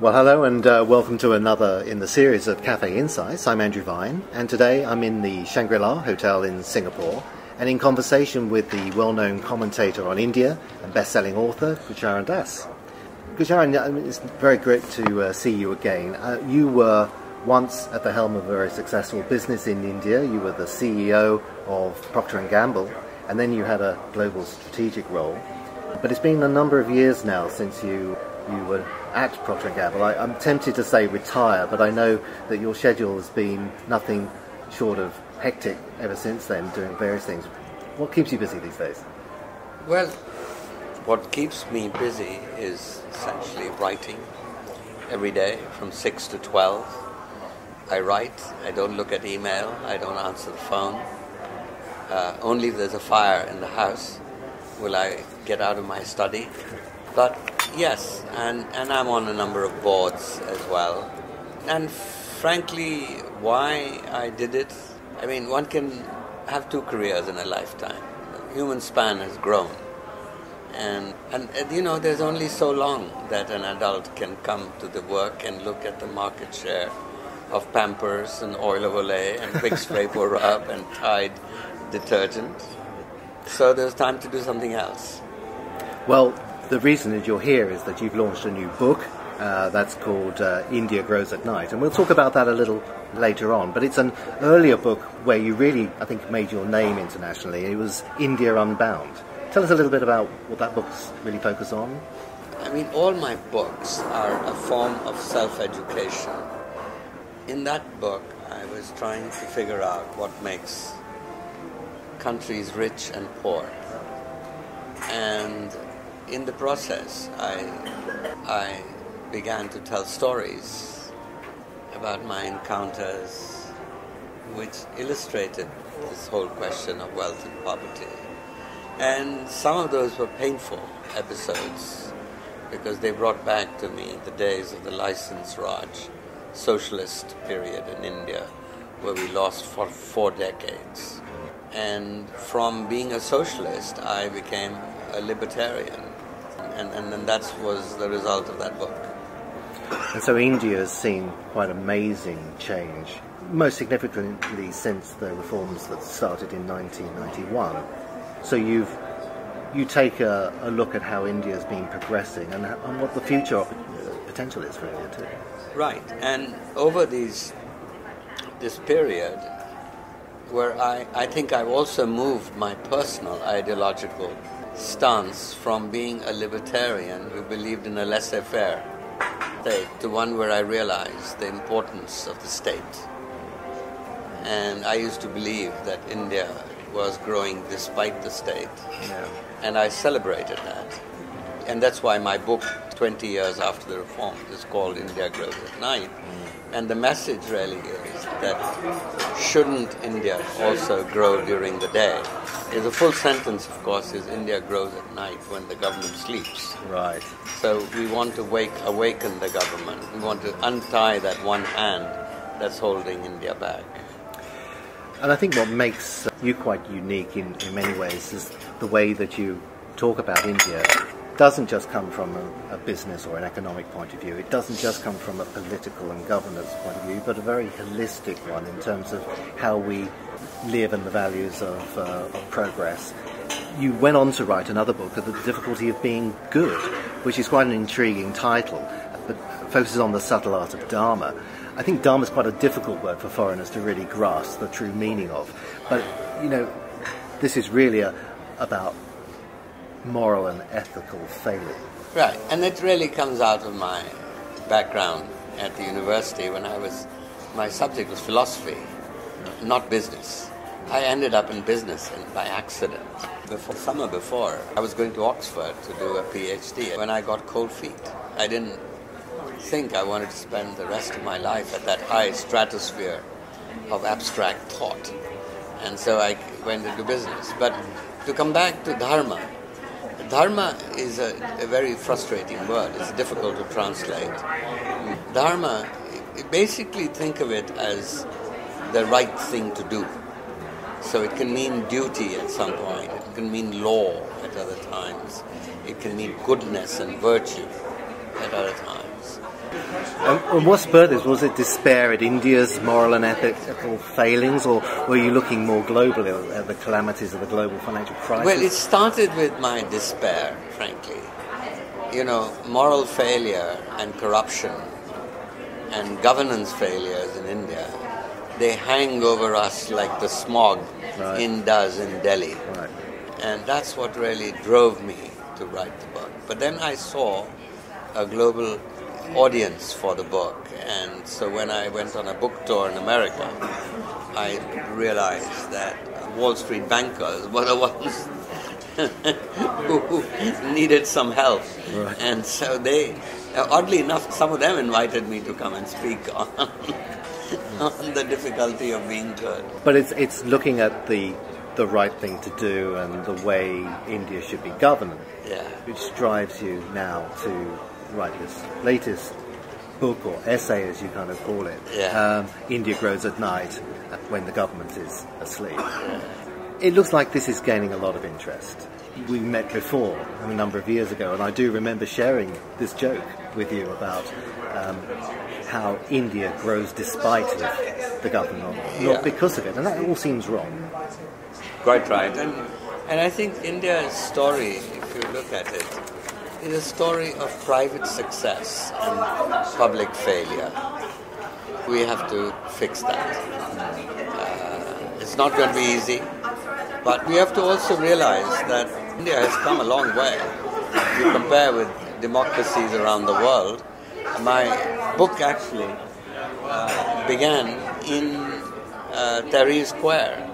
Well, hello and welcome to another in the series of Café Insights. I'm Andrew Vine, and today I'm in the Shangri-La Hotel in Singapore and in conversation with the well-known commentator on India and best-selling author, Gurcharan. Gurcharan, it's very great to see you again. You were once at the helm of a very successful business in India. You were the CEO of Procter & Gamble, and then you had a global strategic role. But it's been a number of years now since you were at Procter & Gamble. I'm tempted to say retire, but I know that your schedule has been nothing short of hectic ever since then, doing various things. What keeps you busy these days? Well, what keeps me busy is essentially writing every day from 6 to 12. I write, I don't look at email, I don't answer the phone. Only if there's a fire in the house will I get out of my study. But yes, and I'm on a number of boards as well. And frankly, why I did it, I mean, one can have two careers in a lifetime. The human span has grown. And you know, there's only so long that an adult can come to the work and look at the market share of Pampers and Oil of Olay and Vicks Vapor Rub and Tide detergent. So there's time to do something else. Well, the reason that you're here is that you've launched a new book that's called India Grows at Night, and we'll talk about that a little later on. But it's an earlier book where you really, I think, made your name internationally. It was India Unbound. Tell us a little bit about what that book's really focused on. I mean, all my books are a form of self-education. In that book, I was trying to figure out what makes countries rich and poor. And in the process, I began to tell stories about my encounters which illustrated this whole question of wealth and poverty. And some of those were painful episodes because they brought back to me the days of the License Raj socialist period in India, where we lost for 4 decades. And from being a socialist, I became a libertarian. And then that was the result of that book. And so India has seen quite amazing change, most significantly since the reforms that started in 1991. So you take a look at how India's been progressing and what the future potential is for India too. Right, and over this period, where I think I've also moved my personal ideological stance from being a libertarian who believed in a laissez-faire state to one where I realized the importance of the state. And I used to believe that India was growing despite the state. Yeah. And I celebrated that. And that's why my book, 20 years after the reform, is called India Grows at Night. And the message really is that shouldn't India also grow during the day? The full sentence, of course, is India grows at night when the government sleeps. Right. So we want to awaken the government. We want to untie that one hand that's holding India back. And I think what makes you quite unique in many ways is the way that you talk about India doesn't just come from a business or an economic point of view. It doesn't just come from a political and governance point of view, but a very holistic one in terms of how we live and the values of progress. You went on to write another book, The Difficulty of Being Good, which is quite an intriguing title, but focuses on the subtle art of Dharma. I think Dharma is quite a difficult word for foreigners to really grasp the true meaning of. But, you know, this is really about moral and ethical failure. Right, and it really comes out of my background at the university when my subject was philosophy, not business. I ended up in business by accident. Summer before, I was going to Oxford to do a PhD. When I got cold feet, I didn't think I wanted to spend the rest of my life at that high stratosphere of abstract thought. And so I went into business. But to come back to Dharma, Dharma is a very frustrating word. It's difficult to translate. Dharma, basically think of it as the right thing to do. So it can mean duty at some point. It can mean law at other times. It can mean goodness and virtue at other times. And what spurred this? Was it despair at India's moral and ethical failings, or were you looking more globally at the calamities of the global financial crisis? Well, it started with my despair, frankly. You know, moral failure and corruption and governance failures in India, they hang over us like the smog does in Delhi. Right. And that's what really drove me to write the book. But then I saw a global audience for the book, and so when I went on a book tour in America, I realized that Wall Street bankers were the ones who needed some help. Right. And so they, oddly enough, some of them invited me to come and speak on the difficulty of being good. But it's looking at the right thing to do and the way India should be governed, which drives you now to write this latest book or essay, as you kind of call it. India Grows at Night when the government is asleep. It looks like this is gaining a lot of interest. We met before a number of years ago, and I do remember sharing this joke with you about how India grows despite the government, not because of it, and that all seems wrong. Quite right. And I think India's story, if you look at it, is a story of private success and public failure. We have to fix that. It's not going to be easy, but we have to also realize that India has come a long way. If you compare with democracies around the world, my book actually began in Tahrir Square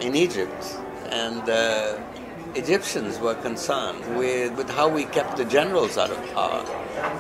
in Egypt, and the Egyptians were concerned with how we kept the generals out of power.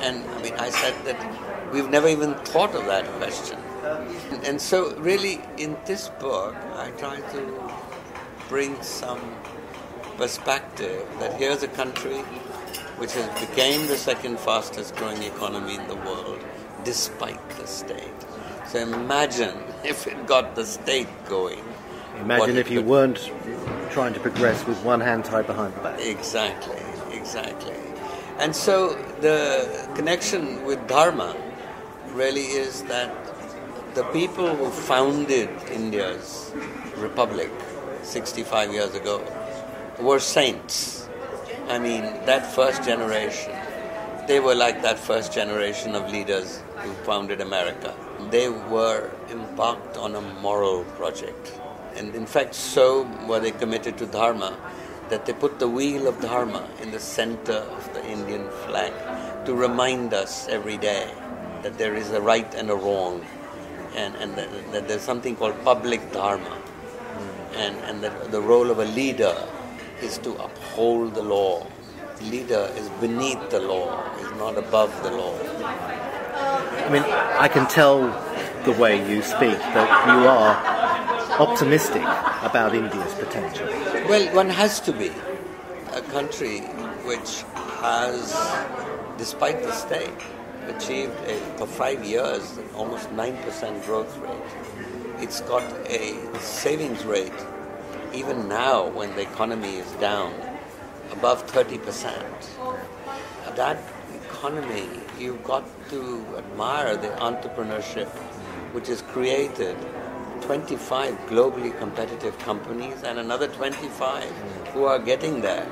And I mean, I said that we've never even thought of that question. And so really in this book, I try to bring some perspective that here's a country which has became the second fastest growing economy in the world despite the state. So imagine if it got the state going. Imagine if you weren't trying to progress with one hand tied behind the back. Exactly. And so the connection with Dharma really is that the people who founded India's republic 65 years ago were saints. I mean, that first generation, they were like that first generation of leaders who founded America. They were embarked on a moral project. And in fact, so were they committed to Dharma that they put the wheel of Dharma in the center of the Indian flag to remind us every day that there is a right and a wrong, and that there's something called public Dharma, and that the role of a leader is to uphold the law. The leader is beneath the law, is not above the law. I mean, I can tell the way you speak that you are optimistic about India's potential. Well, one has to be. A country which has, despite the state, achieved for 5 years almost 9% growth rate. It's got a savings rate, even now when the economy is down, above 30%. That economy, you've got to admire the entrepreneurship which has created 25 globally competitive companies and another 25 who are getting there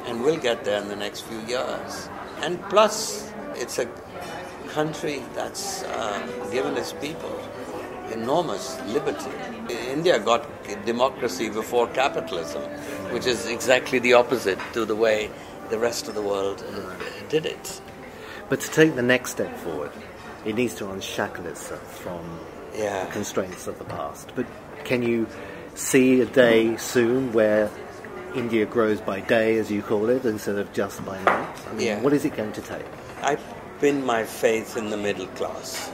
and will get there in the next few years. And plus, it's a country that's given its people enormous liberty. India got democracy before capitalism, which is exactly the opposite to the way the rest of the world did it. But to take the next step forward, it needs to unshackle itself from the constraints of the past. But can you see a day soon where India grows by day, as you call it, instead of just by night? I mean, what is it going to take? I pin my faith in the middle class,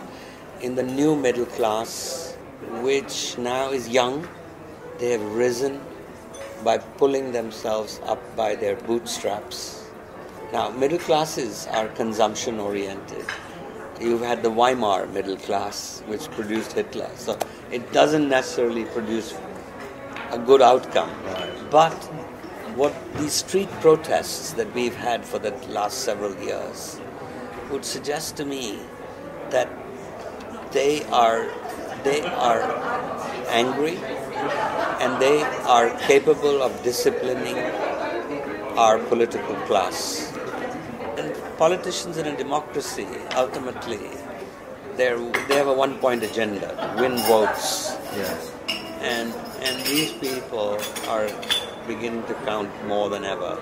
in the new middle class, which now is young. They have risen by pulling themselves up by their bootstraps. Now, middle classes are consumption-oriented. You've had the Weimar middle class, which produced Hitler. So it doesn't necessarily produce a good outcome. But what these street protests that we've had for the last several years, would suggest to me that they are angry and they are capable of disciplining our political class. And politicians in a democracy, ultimately, they have a one-point agenda: to win votes. Yes. And these people are beginning to count more than ever.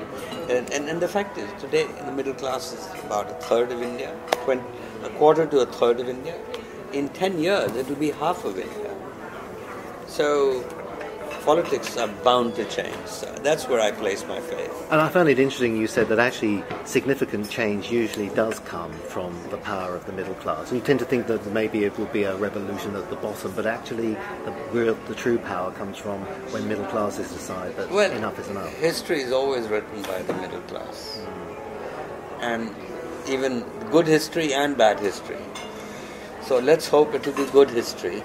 And the fact is, today the middle class is about a third of India, a quarter to a third of India. In 10 years, it will be half of India. So politics are bound to change. So that's where I place my faith. And I found it interesting you said that actually significant change usually does come from the power of the middle class. And you tend to think that maybe it will be a revolution at the bottom, but actually the true power comes from when middle classes decide that enough is enough. History is always written by the middle class. And even good history and bad history. So let's hope it will be good history.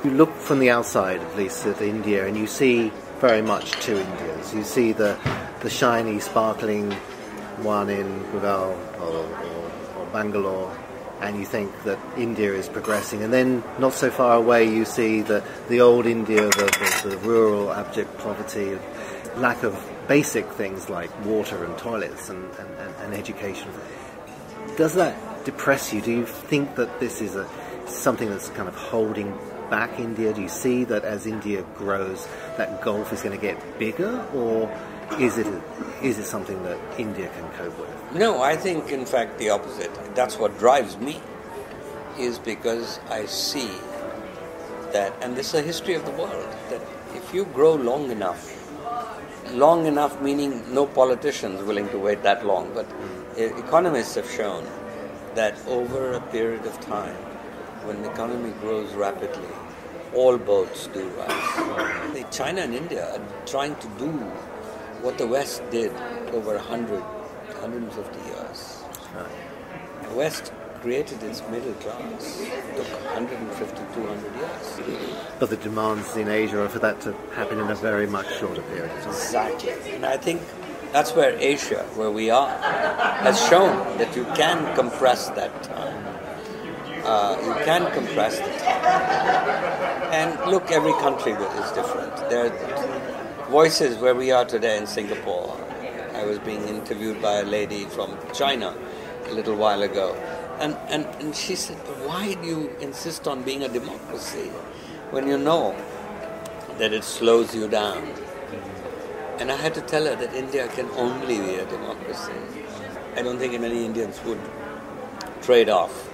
You look from the outside, at least, at India, and you see very much two Indias. You see the shiny, sparkling one in Gurgaon or Bangalore, and you think that India is progressing. And then, not so far away, you see the old India, the rural, abject poverty, lack of basic things like water and toilets and education. Does that depress you? Do you think that this is something that's kind of holding back India? Do you see that as India grows, that gulf is going to get bigger, or is it something that India can cope with? No, I think in fact the opposite. That's what drives me, is because I see that, and this is a history of the world, that if you grow long enough meaning no politicians willing to wait that long, but economists have shown that over a period of time, when the economy grows rapidly, all boats do rise. China and India are trying to do what the West did over 150 years. Right. The West created its middle class. It took 150, 200 years. But the demands in Asia are for that to happen in a very much shorter period of time. Exactly. And I think that's where Asia, where we are, has shown that you can compress that time. You can compress the time. And look, every country is different. There are voices where we are today in Singapore. I was being interviewed by a lady from China a little while ago. And she said, why do you insist on being a democracy when you know that it slows you down? And I had to tell her that India can only be a democracy. I don't think many Indians would trade off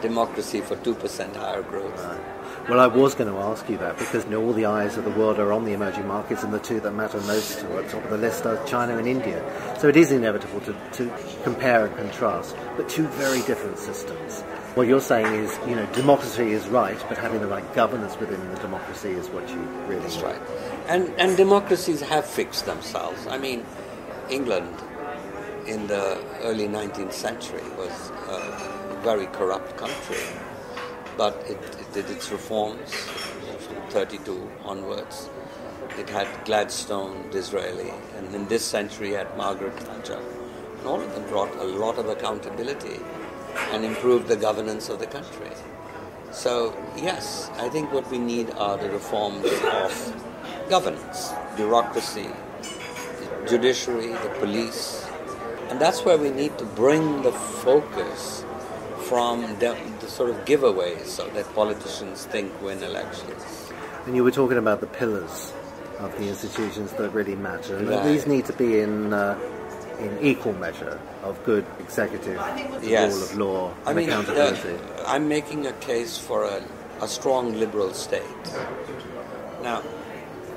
democracy for 2% higher growth. Right. Well, I was going to ask you that because all the eyes of the world are on the emerging markets, and the two that matter most to at the top of the list are China and India. So it is inevitable to compare and contrast, but two very different systems. What you're saying is, democracy is right, but having the right governance within the democracy is what you really That's need. right. And democracies have fixed themselves. I mean, England in the early 19th century was a very corrupt country, but it did its reforms from 32 onwards. It had Gladstone, Disraeli, and in this century had Margaret Thatcher. And all of them brought a lot of accountability and improved the governance of the country. So, yes, I think what we need are the reforms of governance, bureaucracy, the judiciary, the police. And that's where we need to bring the focus from the sort of giveaways so that politicians think win elections. And you were talking about the pillars of the institutions that really matter. And Right. these need to be in equal measure of good executive, Yes. rule of law, I and mean, accountability. I'm making a case for a strong liberal state. Now,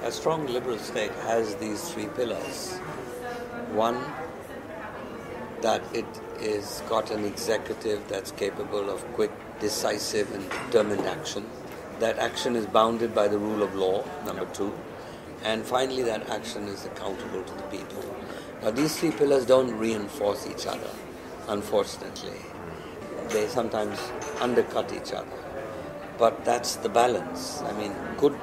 a strong liberal state has these three pillars. One, that it is got an executive that's capable of quick, decisive and determined action. That action is bounded by the rule of law, number two. And finally, that action is accountable to the people. Now, these three pillars don't reinforce each other, unfortunately. They sometimes undercut each other. But that's the balance. I mean, good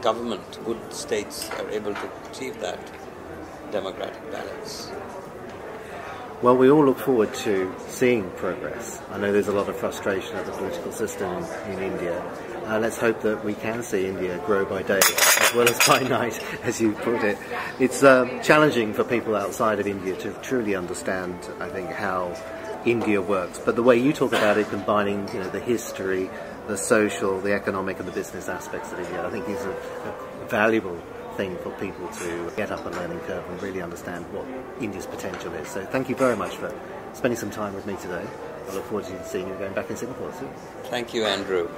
government, good states are able to achieve that democratic balance. Well, we all look forward to seeing progress. I know there's a lot of frustration of the political system in India. Let's hope that we can see India grow by day as well as by night, as you put it. It's challenging for people outside of India to truly understand, I think, how India works. But the way you talk about it, combining the history, the social, the economic and the business aspects of India, I think is a valuable thing for people to get up a learning curve and really understand what India's potential is. So thank you very much for spending some time with me today. I look forward to seeing you going back in Singapore soon. Thank you, Andrew.